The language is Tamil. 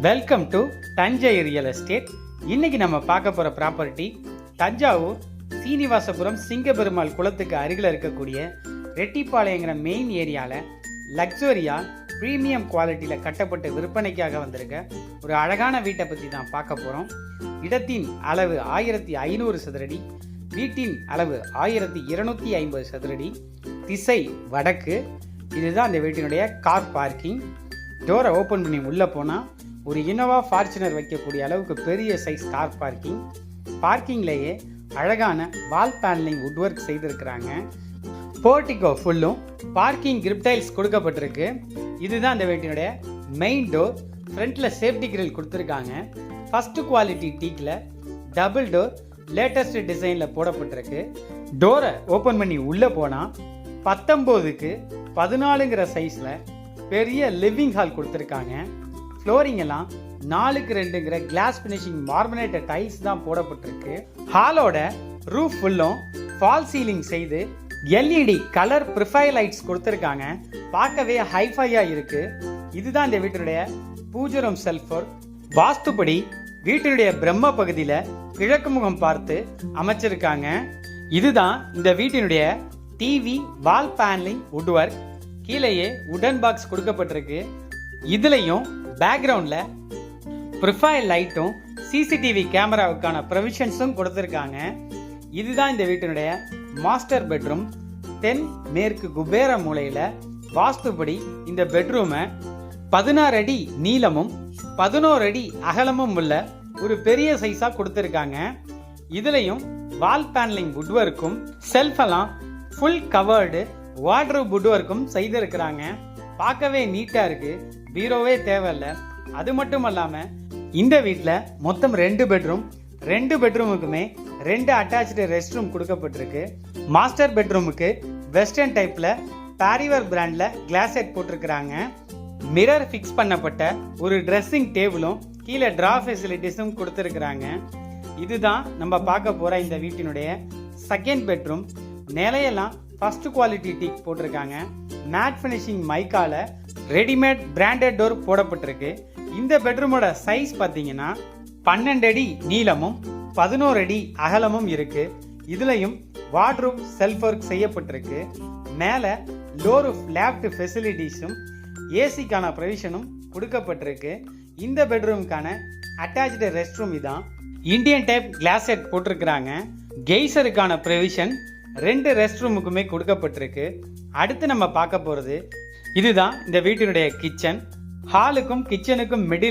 Welcome to Thanjai real estate. இன்னைக்கு நம்ம பார்க்க போற ப்ராப்பர்ட்டி தஞ்சாவூர் சீனிவாசபுரம் சிங்கபெருமாள் குளத்துக்கு அருகில் இருக்கக்கூடிய ரெட்டிப்பாளையங்கிற மெயின் ஏரியாவில் லக்ஸரியா ப்ரீமியம் குவாலிட்டியில் கட்டப்பட்டு விற்பனைக்காக வந்திருக்க ஒரு அழகான வீட்டை பற்றி தான் பார்க்க போகிறோம். இடத்தின் அளவு 1500 சதுரடி, வீட்டின் அளவு 1250 சதுரடி, திசை வடக்கு. இதுதான் அந்த வீட்டினுடைய கார் பார்க்கிங். டோரை ஓப்பன் பண்ணி உள்ளே போனால் ஒரு இனோவா ஃபார்ச்சுனர் வைக்கக்கூடிய அளவுக்கு பெரிய சைஸ் கார் பார்க்கிங். பார்க்கிங்லேயே அழகான வால் பேனலிங் வுட் ஒர்க் செய்திருக்கிறாங்க. போர்ட்டிகோ ஃபுல்லும் பார்க்கிங் கிரிப்டைல்ஸ் கொடுக்கப்பட்டிருக்கு. இதுதான் அந்த வீட்டினுடைய மெயின் டோர். ஃப்ரண்ட்டில் சேஃப்டி கிரில் கொடுத்துருக்காங்க. ஃபஸ்ட்டு குவாலிட்டி டீக்கில் டபுள் டோர் லேட்டஸ்ட் டிசைனில் போடப்பட்டிருக்கு. டோரை ஓப்பன் பண்ணி உள்ளே போனால் 19க்கு 14ங்கிற சைஸில் பெரிய லிவிங் ஹால் கொடுத்துருக்காங்க. ஃப்ளோரிங் எல்லாம் 4க்கு 2ங்கிற கிளாஸ் ஃபினிஷிங் மார்பனேட்டட் டைல்ஸ் தான் போடப்பட்டிருக்கு. ஹாலோட ரூஃப் ஃபுல்லும் ஃபால் சீலிங் செய்து எல்இடி கலர் ப்ரிஃபைல் லைட்ஸ் கொடுத்துருக்காங்க. பார்க்கவே ஹைஃபையா இருக்கு. இதுதான் இந்த வீட்டினுடைய பூஜரம் செல்ஃபோர். வாஸ்துப்படி வீட்டினுடைய பிரம்ம பகுதியில் கிழக்கு முகம் பார்த்து அமைச்சிருக்காங்க. இதுதான் இந்த வீட்டினுடைய டிவி வால் பேனலிங் வுட் ஒர்க். கீழேயே உடன் பாக்ஸ் கொடுக்கப்பட்டிருக்கு. இதுலையும் பேக்ரவுண்ட்ல ப்ரொஃபைல் லைட்டும் சிசிடிவி கேமராவுக்கான ப்ரொவிஷன்ஸும் கொடுத்துருக்காங்க. இதுதான் இந்த வீட்டினுடைய மாஸ்டர் பெட்ரூம். தென் மேற்கு குபேர மூலையில் வாஸ்துப்படி இந்த பெட்ரூமை 16 அடி நீளமும் 11 அடி அகலமும் உள்ள ஒரு பெரிய சைஸாக கொடுத்துருக்காங்க. இதுலையும் வால் பேனலிங் வுட் ஒர்க்கும் செல்ஃபெல்லாம் ஃபுல் கவர்டு வார்ட்ரோப் வுட் ஒர்க்கும் செய்திருக்கிறாங்க. பார்க்கவே நீட்டாக இருக்கு. பீரோவே தேவையில்லை. அது மட்டும் இல்லாமல் இந்த வீட்டில் மொத்தம் 2 பெட்ரூம். 2 பெட்ரூமுக்குமே 2 அட்டாச்சு ரெஸ்ட் ரூம் கொடுக்கப்பட்டிருக்கு. மாஸ்டர் பெட்ரூமுக்கு வெஸ்டர்ன் டைப்பில் பாரிவர் பிராண்டில் கிளாஸ் செட் போட்டிருக்கிறாங்க. மிரர் ஃபிக்ஸ் பண்ணப்பட்ட ஒரு ட்ரெஸ்ஸிங் டேபிளும் கீழே ட்ரா ஃபெசிலிட்டிஸும் கொடுத்துருக்குறாங்க. இதுதான் நம்ம பார்க்க போகிற இந்த வீட்டினுடைய செகண்ட் பெட்ரூம். நிலையெல்லாம் ஃபர்ஸ்ட் குவாலிட்டி டீக் போட்டிருக்காங்க. மேட் ஃபினிஷிங் மைக்கால ரெடிமேட் பிராண்டட் டோர் போடப்பட்டிருக்கு. இந்த பெட்ரூமோட சைஸ் பார்த்தீங்கன்னா 12 அடி நீளமும் 11 அடி அகலமும் இருக்கு. இதுலையும் வார்ட்ரூப் செல்ஃப் ஒர்க் செய்யப்பட்டிருக்கு. மேலே லோ ரூஃப் லேப்ட் ஃபெசிலிட்டிஸும் ஏசிக்கான ப்ரொவிஷனும் கொடுக்கப்பட்டிருக்கு. இந்த பெட்ரூமுக்கான அட்டாச்சு ரெஸ்ட் ரூம் இதான். இந்தியன் டைப் கிளாஸ் செட் போட்டிருக்கிறாங்க. கெய்சருக்கான ப்ரொவிஷன் 2 ரெஸ்ட் ரூமுக்குமே கொடுக்கப்பட்டிருக்கு. அடுத்து நம்ம பார்க்க போகிறது இதுதான் இந்த வீட்டினுடைய கிச்சன். ஹாலுக்கும் கிச்சனுக்கும் மிடில்